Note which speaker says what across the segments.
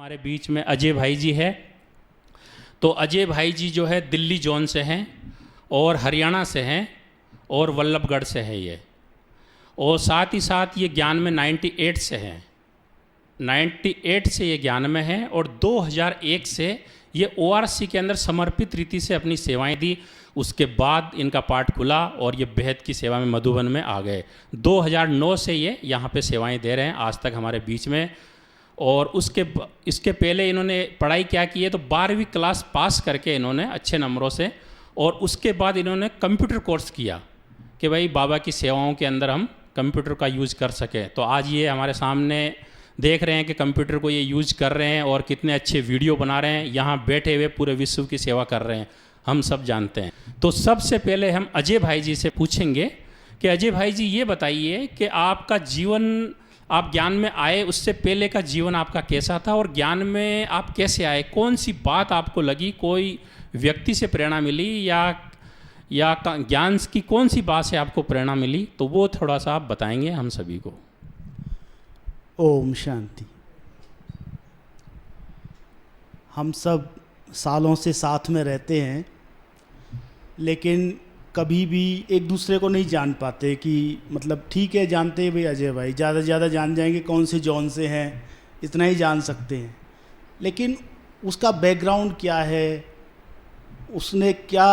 Speaker 1: हमारे बीच में अजय भाई जी है। तो अजय भाई जी जो है दिल्ली जोन से हैं और हरियाणा से हैं और वल्लभगढ़ से है ये, और साथ ही साथ ये ज्ञान में 98 से हैं। 98 से ये ज्ञान में है और 2001 से ये ORC के अंदर समर्पित रीति से अपनी सेवाएं दी। उसके बाद इनका पाठ खुला और ये बेहद की सेवा में मधुबन में आ गए। 2009 से ये यहाँ पे सेवाएं दे रहे हैं आज तक हमारे बीच में। और इसके पहले इन्होंने पढ़ाई क्या की है, तो 12वीं क्लास पास करके इन्होंने अच्छे नंबरों से, और उसके बाद इन्होंने कंप्यूटर कोर्स किया कि भाई बाबा की सेवाओं के अंदर हम कंप्यूटर का यूज़ कर सकें। तो आज ये हमारे सामने देख रहे हैं कि कंप्यूटर को ये यूज़ कर रहे हैं और कितने अच्छे वीडियो बना रहे हैं, यहाँ बैठे हुए पूरे विश्व की सेवा कर रहे हैं, हम सब जानते हैं। तो सबसे पहले हम अजय भाई जी से पूछेंगे कि अजय भाई जी ये बताइए कि आपका जीवन, आप ज्ञान में आए उससे पहले का जीवन आपका कैसा था, और ज्ञान में आप कैसे आए, कौन सी बात आपको लगी, कोई व्यक्ति से प्रेरणा मिली या ज्ञान की कौन सी बात से आपको प्रेरणा मिली, तो वो थोड़ा सा आप बताएंगे हम सभी को।
Speaker 2: ओम शांति। हम सब सालों से साथ में रहते हैं, लेकिन कभी भी एक दूसरे को नहीं जान पाते कि मतलब ठीक है जानते हैं भाई अजय भाई, ज़्यादा से ज़्यादा जान जाएंगे कौन से जॉन से हैं, इतना ही जान सकते हैं। लेकिन उसका बैकग्राउंड क्या है, उसने क्या,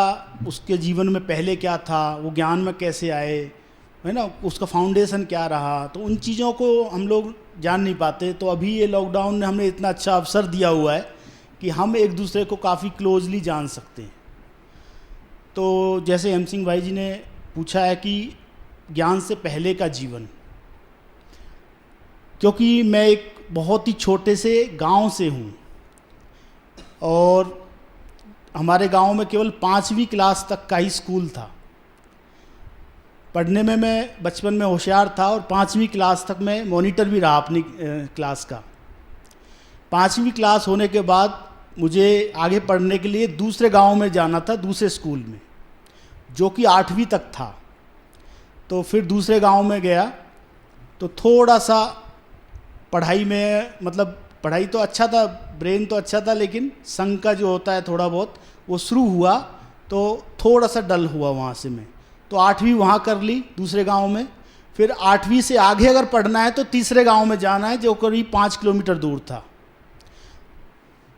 Speaker 2: उसके जीवन में पहले क्या था, वो ज्ञान में कैसे आए, है ना, उसका फाउंडेशन क्या रहा, तो उन चीज़ों को हम लोग जान नहीं पाते। तो अभी ये लॉकडाउन ने हमें इतना अच्छा अवसर दिया हुआ है कि हम एक दूसरे को काफ़ी क्लोजली जान सकते हैं। तो जैसे एम सिंह भाई जी ने पूछा है कि ज्ञान से पहले का जीवन, क्योंकि मैं एक बहुत ही छोटे से गांव से हूँ और हमारे गांव में केवल 5वीं क्लास तक का ही स्कूल था। पढ़ने में मैं बचपन में होशियार था और 5वीं क्लास तक मैं मॉनिटर भी रहा अपनी क्लास का। 5वीं क्लास होने के बाद मुझे आगे पढ़ने के लिए दूसरे गांव में जाना था, दूसरे स्कूल में, जो कि 8वीं तक था। तो फिर दूसरे गांव में गया तो थोड़ा सा पढ़ाई में, मतलब पढ़ाई तो अच्छा था, ब्रेन तो अच्छा था, लेकिन संग का जो होता है थोड़ा बहुत वो शुरू हुआ, तो थोड़ा सा डल हुआ वहाँ से मैं। तो 8वीं वहाँ कर ली दूसरे गांव में। फिर 8वीं से आगे अगर पढ़ना है तो तीसरे गांव में जाना है, जो करीब 5 किलोमीटर दूर था।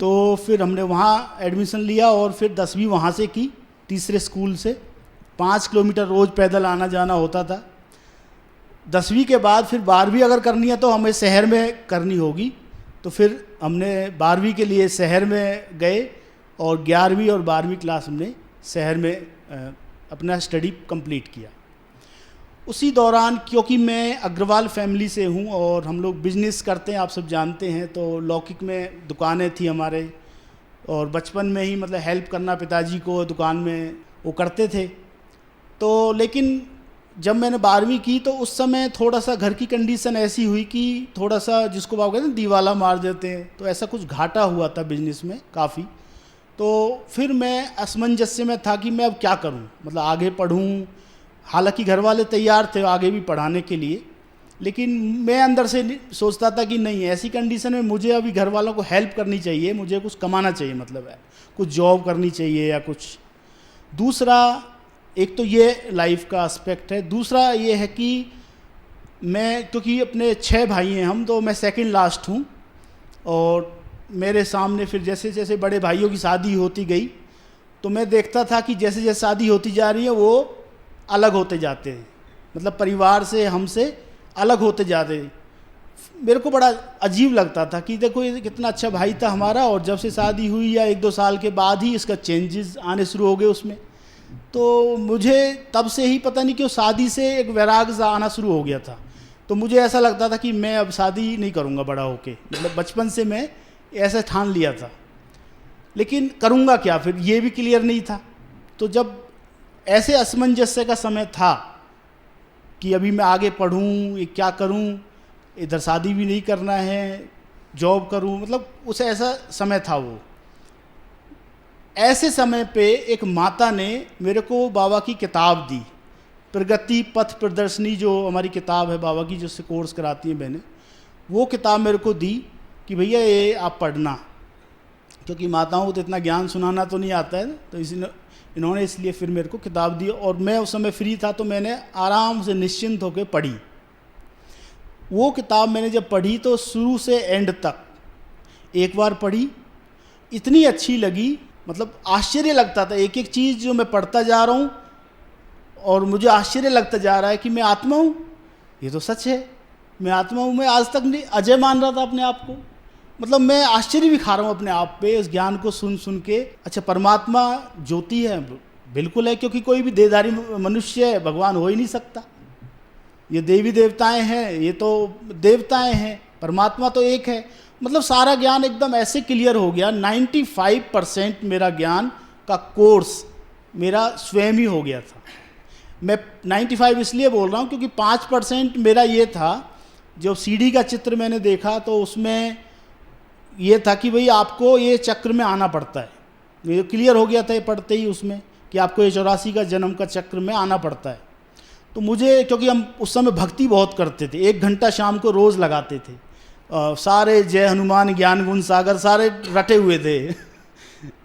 Speaker 2: तो फिर हमने वहाँ एडमिशन लिया और फिर 10वीं वहाँ से की, तीसरे स्कूल से। 5 किलोमीटर रोज़ पैदल आना जाना होता था। 10वीं के बाद फिर 12वीं अगर करनी है तो हमें शहर में करनी होगी, तो फिर हमने 12वीं के लिए शहर में गए और 11वीं और 12वीं क्लास हमने शहर में अपना स्टडी कंप्लीट किया। उसी दौरान, क्योंकि मैं अग्रवाल फैमिली से हूँ और हम लोग बिजनेस करते हैं, आप सब जानते हैं, तो लौकिक में दुकानें थी हमारे, और बचपन में ही मतलब हेल्प करना पिताजी को दुकान में वो करते थे। तो लेकिन जब मैंने 12वीं की तो उस समय थोड़ा सा घर की कंडीशन ऐसी हुई कि थोड़ा सा, जिसको बात कहते हैं दीवाला मार देते हैं, तो ऐसा कुछ घाटा हुआ था बिजनेस में काफ़ी। तो फिर मैं असमंजस्य में था कि मैं अब क्या करूं, मतलब आगे पढ़ूं। हालांकि घर वाले तैयार थे आगे भी पढ़ाने के लिए, लेकिन मैं अंदर से सोचता था कि नहीं, ऐसी कंडीशन में मुझे अभी घर वालों को हेल्प करनी चाहिए, मुझे कुछ कमाना चाहिए, मतलब है कुछ जॉब करनी चाहिए या कुछ। दूसरा, एक तो ये लाइफ का एस्पेक्ट है। दूसरा ये है कि मैं, क्योंकि अपने 6 भाई हैं हम, तो मैं सेकंड लास्ट हूँ, और मेरे सामने फिर जैसे जैसे बड़े भाइयों की शादी होती गई तो मैं देखता था कि जैसे जैसे शादी होती जा रही है वो अलग होते जाते हैं, मतलब परिवार से हमसे अलग होते जाते हैं। मेरे को बड़ा अजीब लगता था कि देखो ये कितना अच्छा भाई था हमारा, और जब से शादी हुई या 1-2 साल के बाद ही इसका चेंजेस आने शुरू हो गए उसमें। तो मुझे तब से ही पता नहीं क्यों शादी से एक वैराग सा आना शुरू हो गया था। तो मुझे ऐसा लगता था कि मैं अब शादी नहीं करूँगा बड़ा होके, मतलब बचपन से मैं ऐसा ठान लिया था, लेकिन करूँगा क्या, फिर ये भी क्लियर नहीं था। तो जब ऐसे असमंजस्य का समय था कि अभी मैं आगे पढ़ूँ, ये क्या करूँ, इधर शादी भी नहीं करना है, जॉब करूँ, मतलब उस ऐसा समय था वो। ऐसे समय पे एक माता ने मेरे को बाबा की किताब दी, प्रगति पथ प्रदर्शनी, जो हमारी किताब है बाबा की, जिससे कोर्स कराती है मैंने, वो किताब मेरे को दी। कि भैया ये आप पढ़ना, क्योंकि माताओं को तो इतना ज्ञान सुनाना तो नहीं आता है, तो इन्होंने इसलिए फिर मेरे को किताब दी। और मैं उस समय फ्री था तो मैंने आराम से निश्चिंत होकर पढ़ी। वो किताब मैंने जब पढ़ी तो शुरू से एंड तक एक बार पढ़ी, इतनी अच्छी लगी, मतलब आश्चर्य लगता था एक एक चीज़ जो मैं पढ़ता जा रहा हूँ, और मुझे आश्चर्य लगता जा रहा है कि मैं आत्मा हूँ, ये तो सच है, मैं आत्मा हूँ। मैं आज तक नहीं अजय मान रहा था अपने आप को, मतलब मैं आश्चर्य भी खा रहा हूँ अपने आप पे इस ज्ञान को सुन सुन के। अच्छा, परमात्मा ज्योति है, बिल्कुल है, क्योंकि कोई भी देहधारी मनुष्य है, भगवान हो ही नहीं सकता। ये देवी देवताएं हैं, ये तो देवताएं हैं, परमात्मा तो एक है। मतलब सारा ज्ञान एकदम ऐसे क्लियर हो गया। 95% मेरा ज्ञान का कोर्स मेरा स्वयं ही हो गया था। मैं 95 इसलिए बोल रहा हूँ क्योंकि 5% मेरा ये था, जो सीढ़ी का चित्र मैंने देखा तो उसमें ये था कि भाई आपको ये चक्र में आना पड़ता है। ये क्लियर हो गया था ये पढ़ते ही उसमें कि आपको ये 84 का जन्म का चक्र में आना पड़ता है। तो मुझे, क्योंकि हम उस समय भक्ति बहुत करते थे, 1 घंटा शाम को रोज़ लगाते थे, सारे जय हनुमान ज्ञान गुण सागर सारे रटे हुए थे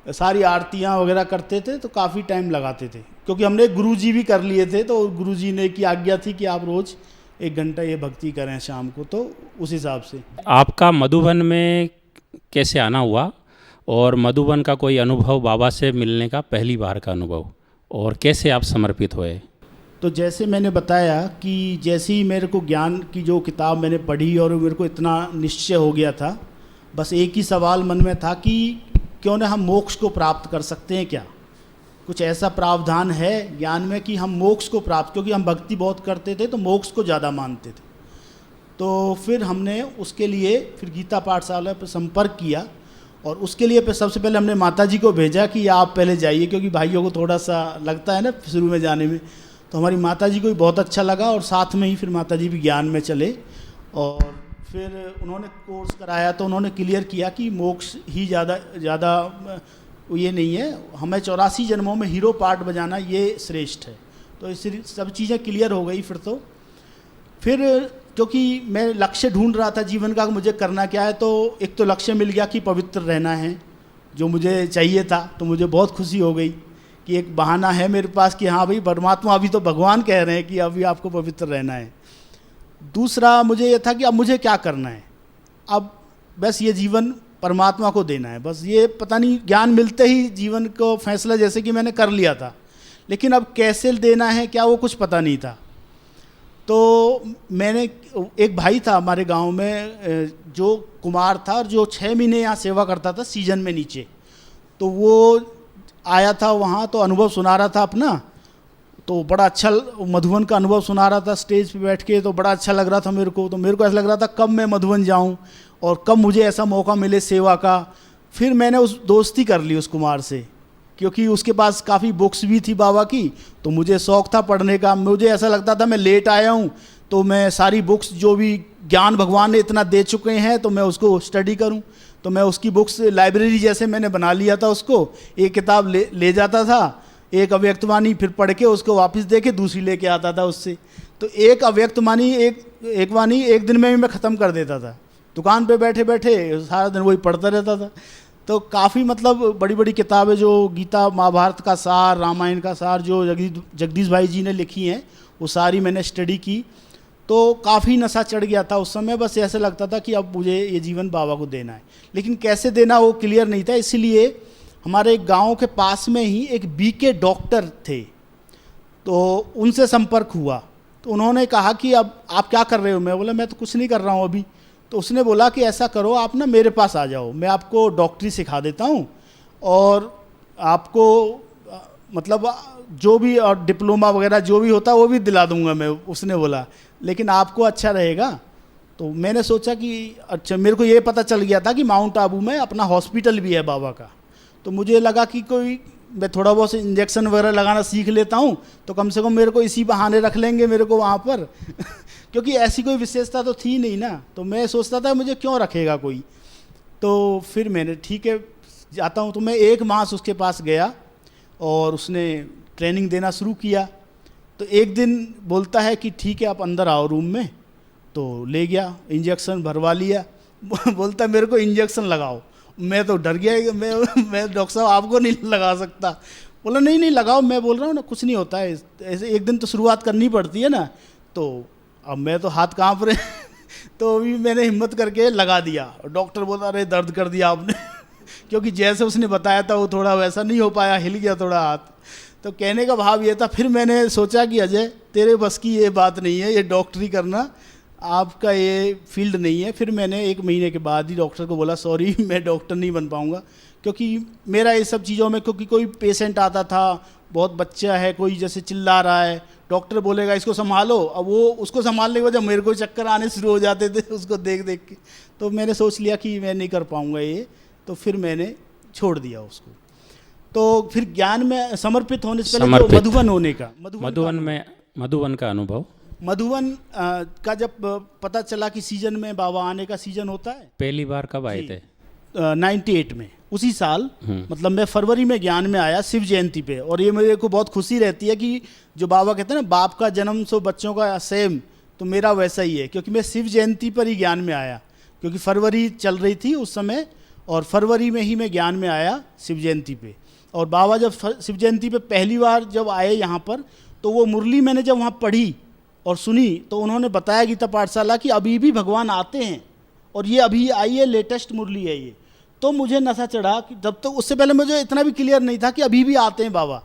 Speaker 2: सारी आरतियाँ वगैरह करते थे, तो काफ़ी टाइम लगाते थे, क्योंकि हमने गुरुजी भी कर लिए थे, तो गुरुजी ने की आज्ञा थी कि आप रोज़ 1 घंटा ये भक्ति करें शाम को, तो उस हिसाब से।
Speaker 1: आपका मधुबन में कैसे आना हुआ, और मधुबन का कोई अनुभव, बाबा से मिलने का पहली बार का अनुभव, और कैसे आप समर्पित हुए?
Speaker 2: तो जैसे मैंने बताया कि जैसे ही मेरे को ज्ञान की जो किताब मैंने पढ़ी और मेरे को इतना निश्चय हो गया था, बस एक ही सवाल मन में था कि क्यों ना हम मोक्ष को प्राप्त कर सकते हैं क्या? कुछ ऐसा प्रावधान है ज्ञान में कि हम मोक्ष को प्राप्त, क्योंकि हम भक्ति बहुत करते थे तो मोक्ष को ज़्यादा मानते थे। तो फिर हमने उसके लिए फिर गीता पाठशाला पर संपर्क किया, और उसके लिए सबसे पहले हमने माताजी को भेजा कि आप पहले जाइए, क्योंकि भाइयों को थोड़ा सा लगता है ना शुरू में जाने में। तो हमारी माताजी को भी बहुत अच्छा लगा, और साथ में ही फिर माताजी भी ज्ञान में चले, और फिर उन्होंने कोर्स कराया तो उन्होंने क्लियर किया कि मोक्ष ही ज़्यादा ये नहीं है, हमें 84 जन्मों में हीरो पार्ट बजाना ये श्रेष्ठ है। तो इस सब चीज़ें क्लियर हो गई। फिर क्योंकि मैं लक्ष्य ढूंढ रहा था जीवन का, मुझे करना क्या है, तो एक तो लक्ष्य मिल गया कि पवित्र रहना है, जो मुझे चाहिए था, तो मुझे बहुत खुशी हो गई कि एक बहाना है मेरे पास कि हाँ भाई परमात्मा, अभी तो भगवान कह रहे हैं कि अभी आपको पवित्र रहना है। दूसरा मुझे ये था कि अब मुझे क्या करना है, अब बस ये जीवन परमात्मा को देना है, बस ये पता नहीं ज्ञान मिलते ही जीवन को फैसला जैसे कि मैंने कर लिया था, लेकिन अब कैसे देना है क्या वो कुछ पता नहीं था। तो मैंने, एक भाई था हमारे गांव में जो कुमार था और जो 6 महीने यहाँ सेवा करता था सीजन में नीचे, तो वो आया था वहाँ, तो अनुभव सुना रहा था अपना, तो बड़ा अच्छा मधुबन का अनुभव सुना रहा था स्टेज पे बैठ के, तो बड़ा अच्छा लग रहा था मेरे को। तो मेरे को ऐसा लग रहा था कब मैं मधुबन जाऊँ और कब मुझे ऐसा मौका मिले सेवा का। फिर मैंने उस दोस्ती कर ली उस कुमार से, क्योंकि उसके पास काफ़ी बुक्स भी थी बाबा की, तो मुझे शौक़ था पढ़ने का। मुझे ऐसा लगता था मैं लेट आया हूँ तो मैं सारी बुक्स जो भी ज्ञान भगवान ने इतना दे चुके हैं तो मैं उसको स्टडी करूँ। तो मैं उसकी बुक्स लाइब्रेरी जैसे मैंने बना लिया था उसको, एक किताब ले जाता था, एक अव्यक्तवाणी फिर पढ़ के उसको वापस दे के दूसरी लेके आता था उससे। तो एक अव्यक्तवाणी एक वाणी एक दिन में ही मैं ख़त्म कर देता था, दुकान पे बैठे बैठे सारा दिन वही पढ़ता रहता था। तो काफ़ी मतलब बड़ी बड़ी किताबें जो गीता महाभारत का सार, रामायण का सार जो जगदीश भाई जी ने लिखी हैं वो सारी मैंने स्टडी की। तो काफ़ी नशा चढ़ गया था उस समय, बस ऐसे लगता था कि अब मुझे ये जीवन बाबा को देना है, लेकिन कैसे देना वो क्लियर नहीं था। इसलिए हमारे गांव के पास में ही एक बीके डॉक्टर थे, तो उनसे संपर्क हुआ। तो उन्होंने कहा कि अब आप क्या कर रहे हो? मैं बोला मैं तो कुछ नहीं कर रहा हूँ अभी। तो उसने बोला कि ऐसा करो आप ना मेरे पास आ जाओ, मैं आपको डॉक्टरी सिखा देता हूँ और आपको मतलब जो भी और डिप्लोमा वगैरह जो भी होता है वो भी दिला दूंगा मैं, उसने बोला, लेकिन आपको अच्छा रहेगा। तो मैंने सोचा कि अच्छा, मेरे को ये पता चल गया था कि माउंट आबू में अपना हॉस्पिटल भी है बाबा का, तो मुझे लगा कि कोई मैं थोड़ा बहुत इंजेक्शन वगैरह लगाना सीख लेता हूँ तो कम से कम मेरे को इसी बहाने रख लेंगे मेरे को वहाँ पर क्योंकि ऐसी कोई विशेषता तो थी नहीं ना, तो मैं सोचता था मुझे क्यों रखेगा कोई। तो फिर मैंने ठीक है जाता हूँ, तो मैं 1 मास उसके पास गया और उसने ट्रेनिंग देना शुरू किया। तो एक दिन बोलता है कि ठीक है आप अंदर आओ रूम में, तो ले गया, इंजेक्शन भरवा लिया बोलता मेरे को इंजेक्शन लगाओ। मैं तो डर गया कि मैं डॉक्टर साहब आपको नहीं लगा सकता। बोला नहीं नहीं लगाओ, मैं बोल रहा हूँ ना कुछ नहीं होता है, ऐसे एक दिन तो शुरुआत करनी पड़ती है ना। तो अब मैं तो हाथ कांप रहे तो अभी मैंने हिम्मत करके लगा दिया। डॉक्टर बोला अरे दर्द कर दिया आपने क्योंकि जैसे उसने बताया था वो थोड़ा वैसा नहीं हो पाया, हिल गया थोड़ा हाथ। तो कहने का भाव ये था, फिर मैंने सोचा कि अजय तेरे बस की ये बात नहीं है, ये डॉक्टरी करना आपका ये फील्ड नहीं है। फिर मैंने 1 महीने के बाद ही डॉक्टर को बोला सॉरी मैं डॉक्टर नहीं बन पाऊँगा, क्योंकि मेरा ये सब चीज़ों में, क्योंकि कोई पेशेंट आता था, बहुत बच्चा है, कोई जैसे चिल्ला रहा है, डॉक्टर बोलेगा इसको संभालो, अब वो उसको संभालने के वजह मेरे को चक्कर आने शुरू हो जाते थे उसको देख देख के। तो मैंने सोच लिया कि मैं नहीं कर पाऊँगा ये, तो फिर मैंने छोड़ दिया उसको। तो फिर ज्ञान में समर्पित होने से पहले जो मधुबन होने का,
Speaker 1: मधुबन का अनुभव,
Speaker 2: मधुबन का जब पता चला कि सीजन में बाबा आने का सीजन होता है।
Speaker 1: पहली बार कब आए थे?
Speaker 2: 98 में, उसी साल। मतलब मैं फरवरी में ज्ञान में आया शिव जयंती पे। और ये मेरे को बहुत खुशी रहती है कि जो बाबा कहते हैं ना बाप का जन्म सो बच्चों का सेम, तो मेरा वैसा ही है, क्योंकि मैं शिव जयंती पर ही ज्ञान में आया, क्योंकि फरवरी चल रही थी उस समय, और फरवरी में ही मैं ज्ञान में आया शिव जयंती पे। और बाबा जब शिव जयंती पे पहली बार जब आए यहाँ पर, तो वो मुरली मैंने जब वहाँ पढ़ी और सुनी, तो उन्होंने बताया गीता पाठशाला कि अभी भी भगवान आते हैं, और ये अभी आई है, लेटेस्ट मुरली है ये। तो मुझे नशा चढ़ा कि जब तक उससे पहले मुझे इतना भी क्लियर नहीं था कि अभी भी आते हैं बाबा।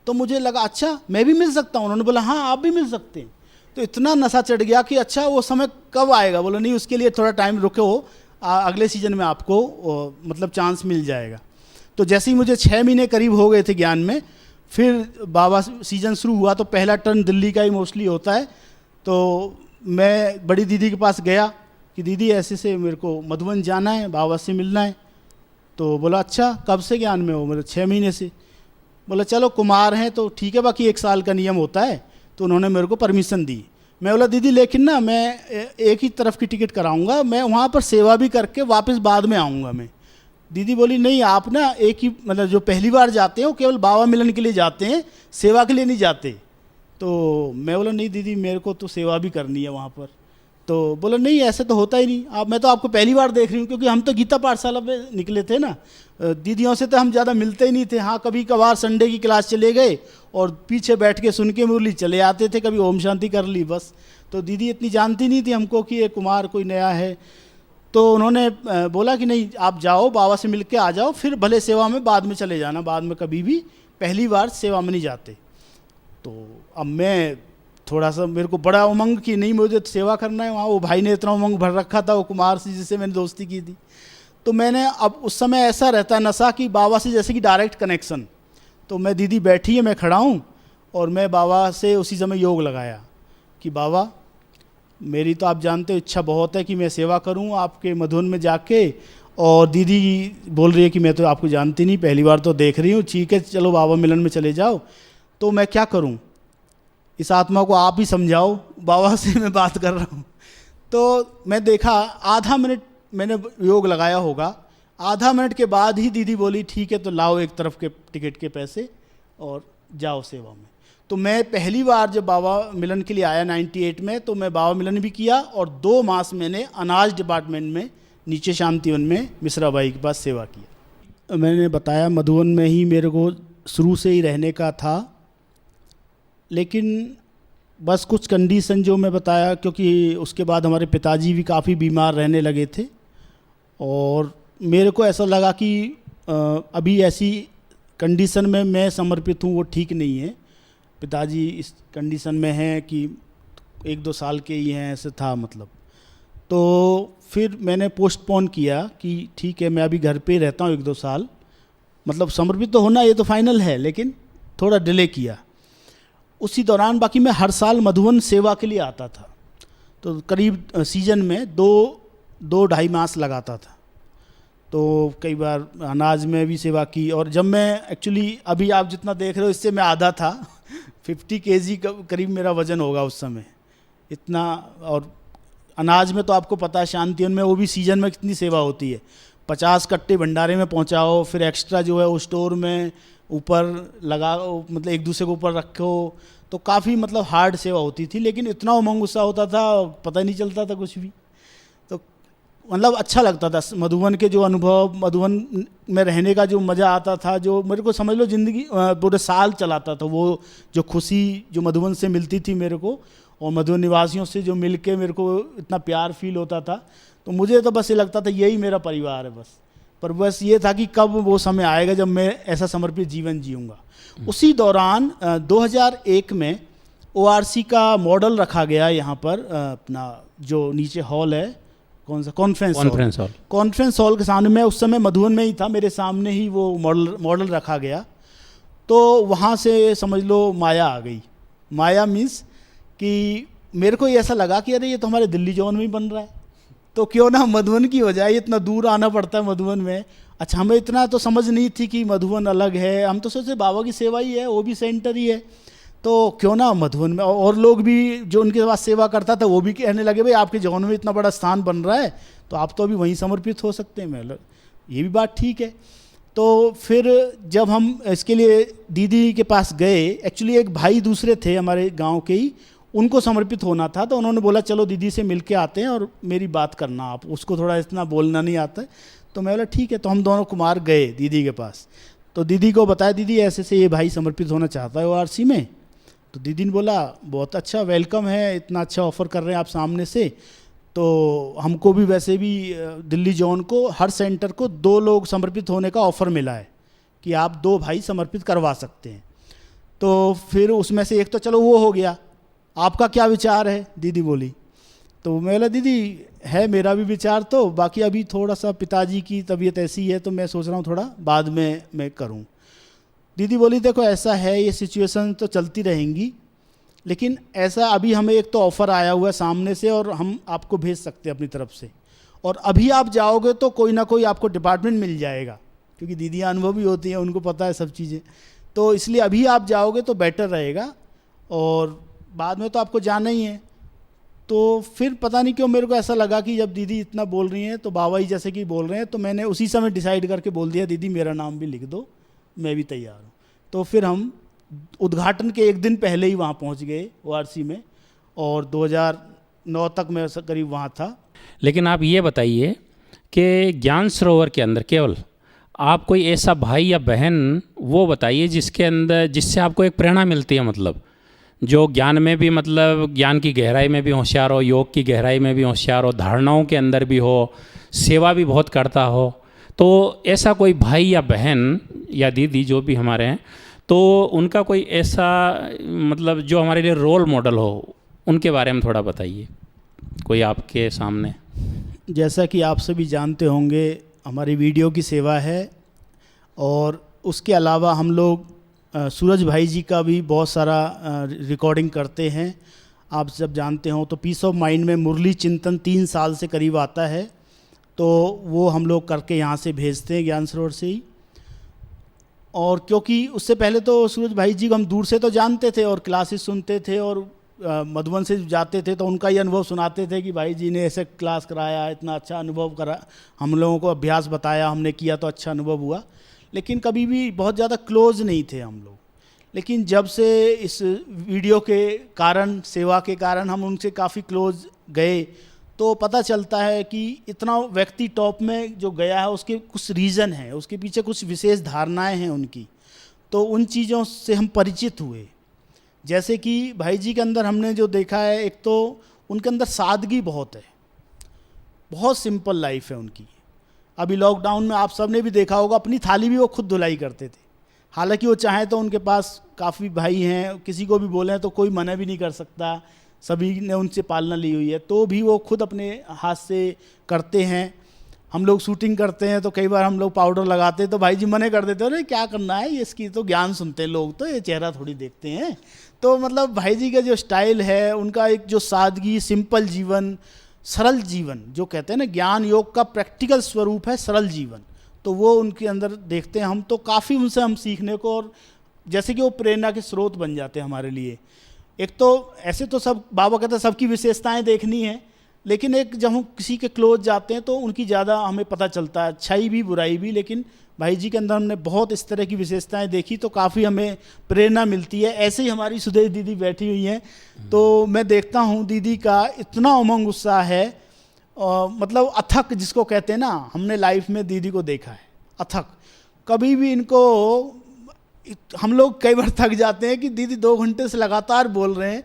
Speaker 2: तो मुझे लगा अच्छा मैं भी मिल सकता हूँ। उन्होंने बोला हाँ आप भी मिल सकते हैं। तो इतना नशा चढ़ गया कि अच्छा वो समय कब आएगा। बोला नहीं उसके लिए थोड़ा टाइम रुके हो, अगले सीजन में आपको मतलब चांस मिल जाएगा। तो जैसे ही मुझे 6 महीने करीब हो गए थे ज्ञान में, फिर बाबा सीजन शुरू हुआ। तो पहला टर्न दिल्ली का ही मोस्टली होता है। तो मैं बड़ी दीदी के पास गया कि दीदी ऐसे से मेरे को मधुबन जाना है, बाबा से मिलना है। तो बोला अच्छा कब से ज्ञान में हो? मतलब 6 महीने से। बोला चलो कुमार हैं तो ठीक है, बाकी 1 साल का नियम होता है। तो उन्होंने मेरे को परमिशन दी। मैं बोला दीदी लेकिन ना मैं एक ही तरफ की टिकट कराऊंगा, मैं वहाँ पर सेवा भी करके वापस बाद में आऊँगा मैं। दीदी बोली नहीं आप ना एक ही, मतलब जो पहली बार जाते हैं वो केवल बाबा मिलन के लिए जाते हैं, सेवा के लिए नहीं जाते। तो मैं बोला नहीं दीदी मेरे को तो सेवा भी करनी है वहाँ पर। तो बोला नहीं ऐसे तो होता ही नहीं, आप मैं तो आपको पहली बार देख रही हूँ, क्योंकि हम तो गीता पाठशाला पे निकले थे ना, दीदियों से तो हम ज़्यादा मिलते ही नहीं थे। हाँ कभी कभार संडे की क्लास चले गए और पीछे बैठ के सुन के मुरली चले आते थे, कभी ओम शांति कर ली बस। तो दीदी इतनी जानती नहीं थी हमको कि ये कुमार कोई नया है। तो उन्होंने बोला कि नहीं आप जाओ बाबा से मिल के आ जाओ, फिर भले सेवा में बाद में चले जाना, बाद में कभी भी पहली बार सेवा में नहीं जाते। तो अब मैं थोड़ा सा, मेरे को बड़ा उमंग कि नहीं मुझे तो सेवा करना है वहाँ। वो भाई ने इतना उमंग भर रखा था, वो कुमार से जिससे मैंने दोस्ती की थी। तो मैंने, अब उस समय ऐसा रहता नशा कि बाबा से जैसे कि डायरेक्ट कनेक्शन। तो मैं दीदी बैठी है, मैं खड़ा हूँ, और मैं बाबा से उसी समय योग लगाया कि बाबा मेरी तो आप जानते हो इच्छा बहुत है कि मैं सेवा करूं आपके मधुबन में जाके। और दीदी बोल रही है कि मैं तो आपको जानती नहीं, पहली बार तो देख रही हूँ, ठीक है चलो बाबा मिलन में चले जाओ। तो मैं क्या करूं, इस आत्मा को आप ही समझाओ, बाबा से मैं बात कर रहा हूँ। तो मैं देखा आधा मिनट मैंने योग लगाया होगा, आधा मिनट के बाद ही दीदी बोली ठीक है तो लाओ एक तरफ के टिकट के पैसे और जाओ सेवा में। तो मैं पहली बार जब बाबा मिलन के लिए आया 98 में, तो मैं बाबा मिलन भी किया, और 2 मास मैंने अनाज डिपार्टमेंट में नीचे शांतिवन में मिश्रा बाई के पास सेवा किया। मैंने बताया मधुबन में ही मेरे को शुरू से ही रहने का था, लेकिन बस कुछ कंडीशन जो मैं बताया, क्योंकि उसके बाद हमारे पिताजी भी काफ़ी बीमार रहने लगे थे, और मेरे को ऐसा लगा कि अभी ऐसी कंडीशन में मैं समर्पित हूँ वो ठीक नहीं है। पिताजी इस कंडीशन में हैं कि 1-2 साल के ही हैं, ऐसे था मतलब। तो फिर मैंने पोस्टपोन किया कि ठीक है मैं अभी घर पे ही रहता हूँ 1-2 साल, मतलब समर्पित तो होना ये तो फाइनल है, लेकिन थोड़ा डिले किया। उसी दौरान बाकी मैं हर साल मधुबन सेवा के लिए आता था, तो करीब सीजन में 2-2.5 मास लगाता था। तो कई बार अनाज में भी सेवा की, और जब मैं एक्चुअली अभी आप जितना देख रहे हो इससे मैं आधा था 50 kg करीब मेरा वज़न होगा उस समय इतना। और अनाज में तो आपको पता है शांतिवन में वो भी सीजन में कितनी सेवा होती है, 50 कट्टे भंडारे में पहुंचाओ, फिर एक्स्ट्रा जो है वो स्टोर में ऊपर लगाओ, मतलब एक दूसरे को ऊपर रखो। तो काफ़ी मतलब हार्ड सेवा होती थी, लेकिन इतना उमंग गुस्सा होता था पता ही नहीं चलता था कुछ भी। तो मतलब अच्छा लगता था मधुबन के जो अनुभव, मधुबन में रहने का जो मज़ा आता था, जो मेरे को समझ लो ज़िंदगी पूरे साल चलाता था, वो जो खुशी जो मधुबन से मिलती थी मेरे को, और मधुबन निवासियों से जो मिल के मेरे को इतना प्यार फील होता था, तो मुझे तो बस ये लगता था यही मेरा परिवार है बस। पर बस ये था कि कब वो समय आएगा जब मैं ऐसा समर्पित जीवन जीऊँगा। उसी दौरान 2001 में ORC का मॉडल रखा गया यहाँ पर, अपना जो नीचे हॉल है, कौन सा, कॉन्फ्रेंस हॉल, कॉन्फ्रेंस हॉल के सामने, मैं उस समय मधुबन में ही था, मेरे सामने ही वो मॉडल रखा गया। तो वहाँ से समझ लो माया आ गई। माया मीन्स कि मेरे को ये ऐसा लगा कि अरे ये तो हमारे दिल्ली जोन में ही बन रहा है, तो क्यों ना मधुबन की बजाय इतना दूर आना पड़ता है मधुबन में। अच्छा, हमें इतना तो समझ नहीं थी कि मधुबन अलग है, हम तो सोचे बाबा की सेवा ही है, वो भी सेंटर ही है, तो क्यों ना मधुबन में। और लोग भी जो उनके पास सेवा करता था वो भी कहने लगे भाई आपके जौन में इतना बड़ा स्थान बन रहा है तो आप तो अभी वहीं समर्पित हो सकते हैं। मतलब ये भी बात ठीक है। तो फिर जब हम इसके लिए दीदी के पास गए, एक्चुअली एक भाई दूसरे थे हमारे गांव के ही, उनको समर्पित होना था, तो उन्होंने बोला चलो दीदी से मिल के आते हैं और मेरी बात करना, आप उसको थोड़ा इतना बोलना नहीं आता है। तो मैं बोला ठीक है। तो हम दोनों कुमार गए दीदी के पास, तो दीदी को बताया दीदी ऐसे से ये भाई समर्पित होना चाहता है ORC में। तो दीदी ने बोला बहुत अच्छा, वेलकम है, इतना अच्छा ऑफ़र कर रहे हैं आप सामने से, तो हमको भी वैसे भी दिल्ली जोन को हर सेंटर को 2 लोग समर्पित होने का ऑफ़र मिला है कि आप 2 भाई समर्पित करवा सकते हैं। तो फिर उसमें से एक तो चलो वो हो गया, आपका क्या विचार है, दीदी बोली। तो मैं बोला दीदी है मेरा भी विचार, तो बाकी अभी थोड़ा सा पिताजी की तबीयत ऐसी है तो मैं सोच रहा हूँ थोड़ा बाद में मैं करूँ। दीदी बोली देखो ऐसा है, ये सिचुएशन तो चलती रहेंगी, लेकिन ऐसा अभी हमें एक तो ऑफ़र आया हुआ है सामने से और हम आपको भेज सकते हैं अपनी तरफ से, और अभी आप जाओगे तो कोई ना कोई आपको डिपार्टमेंट मिल जाएगा, क्योंकि दीदियाँ अनुभवी होती हैं, उनको पता है सब चीज़ें, तो इसलिए अभी आप जाओगे तो बेटर रहेगा और बाद में तो आपको जाना ही है। तो फिर पता नहीं क्यों मेरे को ऐसा लगा कि जब दीदी इतना बोल रही हैं तो बाबा ही जैसे कि बोल रहे हैं, तो मैंने उसी समय डिसाइड करके बोल दिया दीदी मेरा नाम भी लिख दो, मैं भी तैयार हूँ। तो फिर हम उद्घाटन के एक दिन पहले ही वहाँ पहुँच गए ORC में, और 2009 तक मैं करीब वहाँ था।
Speaker 1: लेकिन आप ये बताइए कि ज्ञान सरोवर के अंदर केवल आप कोई ऐसा भाई या बहन वो बताइए जिसके अंदर, जिससे आपको एक प्रेरणा मिलती है, मतलब जो ज्ञान में भी, मतलब ज्ञान की गहराई में भी होशियार हो, योग की गहराई में भी होशियार हो, धारणाओं के अंदर भी हो, सेवा भी बहुत करता हो, तो ऐसा कोई भाई या बहन या दीदी जो भी हमारे हैं, तो उनका कोई ऐसा मतलब जो हमारे लिए रोल मॉडल हो, उनके बारे में थोड़ा बताइए कोई आपके सामने।
Speaker 2: जैसा कि आप सभी जानते होंगे हमारी वीडियो की सेवा है, और उसके अलावा हम लोग सूरज भाई जी का भी बहुत सारा रिकॉर्डिंग करते हैं। आप जब जानते हो तो पीस ऑफ माइंड में मुरली चिंतन 3 साल से करीब आता है, तो वो हम लोग करके यहाँ से भेजते हैं ज्ञान सरोवर से ही। और क्योंकि उससे पहले तो सूरज भाई जी को हम दूर से तो जानते थे और क्लासेस सुनते थे, और मधुबन से जाते थे तो उनका ही अनुभव सुनाते थे कि भाई जी ने ऐसे क्लास कराया, इतना अच्छा अनुभव करा, हम लोगों को अभ्यास बताया, हमने किया तो अच्छा अनुभव हुआ, लेकिन कभी भी बहुत ज़्यादा क्लोज नहीं थे हम लोग। लेकिन जब से इस वीडियो के कारण, सेवा के कारण हम उनसे काफ़ी क्लोज गए, तो पता चलता है कि इतना व्यक्ति टॉप में जो गया है उसके कुछ रीज़न है, उसके पीछे कुछ विशेष धारणाएं हैं उनकी, तो उन चीज़ों से हम परिचित हुए। जैसे कि भाई जी के अंदर हमने जो देखा है, एक तो उनके अंदर सादगी बहुत है, बहुत सिंपल लाइफ है उनकी। अभी लॉकडाउन में आप सब ने भी देखा होगा, अपनी थाली भी वो खुद धुलाई करते थे, हालांकि वो चाहें तो उनके पास काफ़ी भाई हैं, किसी को भी बोलें तो कोई मना भी नहीं कर सकता, सभी ने उनसे पालना ली हुई है, तो भी वो खुद अपने हाथ से करते हैं। हम लोग शूटिंग करते हैं तो कई बार हम लोग पाउडर लगाते हैं तो भाई जी मना कर देते हैं, अरे क्या करना है, इसकी तो ज्ञान सुनते हैं लोग, तो ये चेहरा थोड़ी देखते हैं। तो मतलब भाई जी का जो स्टाइल है, उनका एक जो सादगी, सिंपल जीवन, सरल जीवन, जो कहते हैं ना ज्ञान योग का प्रैक्टिकल स्वरूप है सरल जीवन, तो वो उनके अंदर देखते हैं हम, तो काफ़ी उनसे हम सीखने को, और जैसे कि वो प्रेरणा के स्रोत बन जाते हैं हमारे लिए। एक तो ऐसे तो सब बाबा कहते हैं सबकी विशेषताएं देखनी है, लेकिन एक जब हम किसी के क्लोज जाते हैं तो उनकी ज़्यादा हमें पता चलता है, अच्छाई भी बुराई भी। लेकिन भाई जी के अंदर हमने बहुत इस तरह की विशेषताएं देखी तो काफ़ी हमें प्रेरणा मिलती है। ऐसे ही हमारी सुदेश दीदी बैठी हुई हैं, तो मैं देखता हूँ दीदी का इतना उमंग उत्साह है, मतलब अथक जिसको कहते हैं ना, हमने लाइफ में दीदी को देखा है अथक। कभी भी इनको, हम लोग कई बार थक जाते हैं कि दीदी 2 घंटे से लगातार बोल रहे हैं,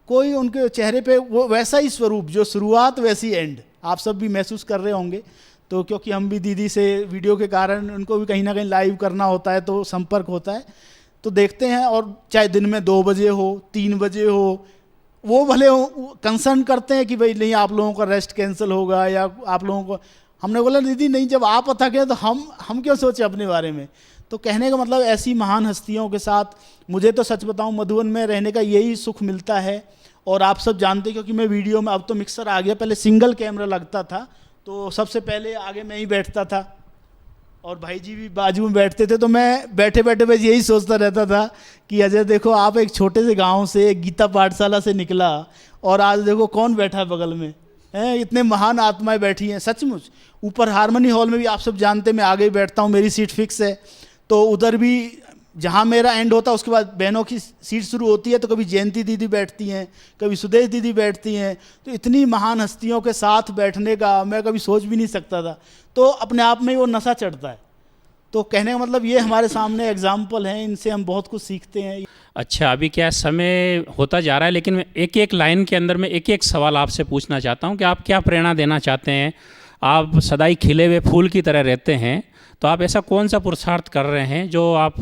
Speaker 2: कोई उनके चेहरे पे वो वैसा ही स्वरूप, जो शुरुआत वैसी एंड, आप सब भी महसूस कर रहे होंगे। तो क्योंकि हम भी दीदी से वीडियो के कारण उनको भी कहीं ना कहीं लाइव करना होता है, तो संपर्क होता है, तो देखते हैं। और चाहे दिन में 2 बजे हो, 3 बजे हो, वो भले कंसर्न करते हैं कि भाई नहीं आप लोगों का रेस्ट कैंसिल होगा या आप लोगों को, हमने बोला दीदी नहीं, जब आप अथक हैं तो हम क्यों सोचे अपने बारे में। तो कहने का मतलब ऐसी महान हस्तियों के साथ, मुझे तो सच बताऊं मधुबन में रहने का यही सुख मिलता है। और आप सब जानते हैं क्योंकि मैं वीडियो में, अब तो मिक्सर आ गया, पहले सिंगल कैमरा लगता था तो सबसे पहले आगे मैं ही बैठता था और भाई जी भी बाजू में बैठते थे। तो मैं बैठे बैठे बस यही सोचता रहता था कि अजय देखो आप एक छोटे से गांव से, एक गीता पाठशाला से निकला और आज देखो कौन बैठा है बगल में, हैं इतने महान आत्माएं बैठी हैं सचमुच। ऊपर हारमोनी हॉल में भी आप सब जानते हैं मैं आगे ही बैठता हूँ, मेरी सीट फिक्स है। तो उधर भी जहाँ मेरा एंड होता है उसके बाद बहनों की सीट शुरू होती है, तो कभी जयंती दीदी बैठती हैं, कभी सुदेश दीदी बैठती हैं। तो इतनी महान हस्तियों के साथ बैठने का मैं कभी सोच भी नहीं सकता था। तो अपने आप में वो नशा चढ़ता है। तो कहने का मतलब ये हमारे सामने एग्जाम्पल हैं, इनसे हम बहुत कुछ सीखते हैं।
Speaker 1: अच्छा, अभी क्या समय होता जा रहा है, लेकिन मैं एक एक लाइन के अंदर में एक एक सवाल आपसे पूछना चाहता हूँ कि आप क्या प्रेरणा देना चाहते हैं। आप सदाई खिले हुए फूल की तरह रहते हैं, तो आप ऐसा कौन सा पुरुषार्थ कर रहे हैं जो आप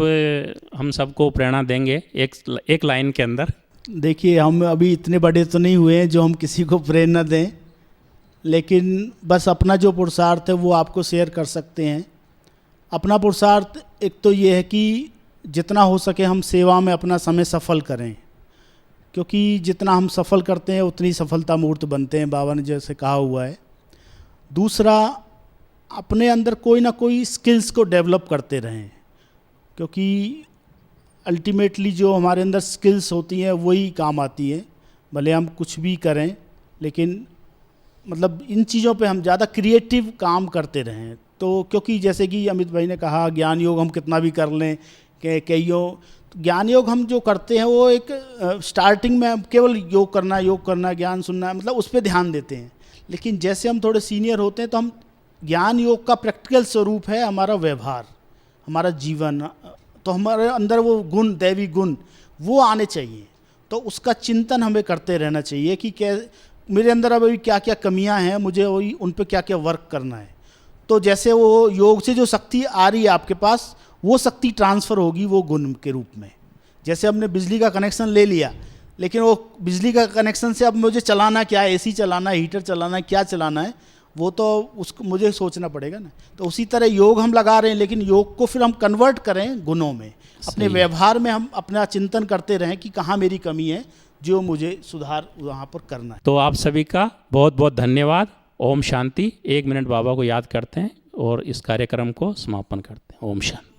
Speaker 1: हम सबको प्रेरणा देंगे एक लाइन के अंदर।
Speaker 2: देखिए हम अभी इतने बड़े तो नहीं हुए हैं जो हम किसी को प्रेरणा दें, लेकिन बस अपना जो पुरुषार्थ है वो आपको शेयर कर सकते हैं। अपना पुरुषार्थ एक तो ये है कि जितना हो सके हम सेवा में अपना समय सफल करें, क्योंकि जितना हम सफल करते हैं उतनी सफलता मूर्त बनते हैं, बाबा ने जैसे कहा हुआ है। दूसरा, अपने अंदर कोई ना कोई स्किल्स को डेवलप करते रहें, क्योंकि अल्टीमेटली जो हमारे अंदर स्किल्स होती हैं वही काम आती हैं। भले हम कुछ भी करें, लेकिन मतलब इन चीज़ों पे हम ज़्यादा क्रिएटिव काम करते रहें। तो क्योंकि जैसे कि अमित भाई ने कहा, ज्ञान योग हम कितना भी कर लें, ज्ञान योग हम जो करते हैं वो एक स्टार्टिंग में हम केवल योग करना, ज्ञान सुनना, मतलब उस पर ध्यान देते हैं। लेकिन जैसे हम थोड़े सीनियर होते हैं तो हम, ज्ञान योग का प्रैक्टिकल स्वरूप है हमारा व्यवहार, हमारा जीवन। तो हमारे अंदर वो गुण, दैवी गुण वो आने चाहिए। तो उसका चिंतन हमें करते रहना चाहिए कि क्या मेरे अंदर अभी क्या क्या कमियां हैं, मुझे वही उन पे क्या क्या वर्क करना है। तो जैसे वो योग से जो शक्ति आ रही है आपके पास, वो शक्ति ट्रांसफ़र होगी वो गुण के रूप में। जैसे हमने बिजली का कनेक्शन ले लिया, लेकिन वो बिजली का कनेक्शन से अब मुझे चलाना क्या है, एसी चलाना है, हीटर चलाना है, क्या चलाना है, वो तो उसको मुझे सोचना पड़ेगा ना। तो उसी तरह योग हम लगा रहे हैं, लेकिन योग को फिर हम कन्वर्ट करें गुणों में, अपने व्यवहार में हम अपना चिंतन करते रहें कि कहाँ मेरी कमी है जो मुझे सुधार वहाँ पर करना है।
Speaker 1: तो आप सभी का बहुत बहुत धन्यवाद। ओम शांति। 1 मिनट बाबा को याद करते हैं और इस कार्यक्रम को समापन करते हैं। ओम शांति।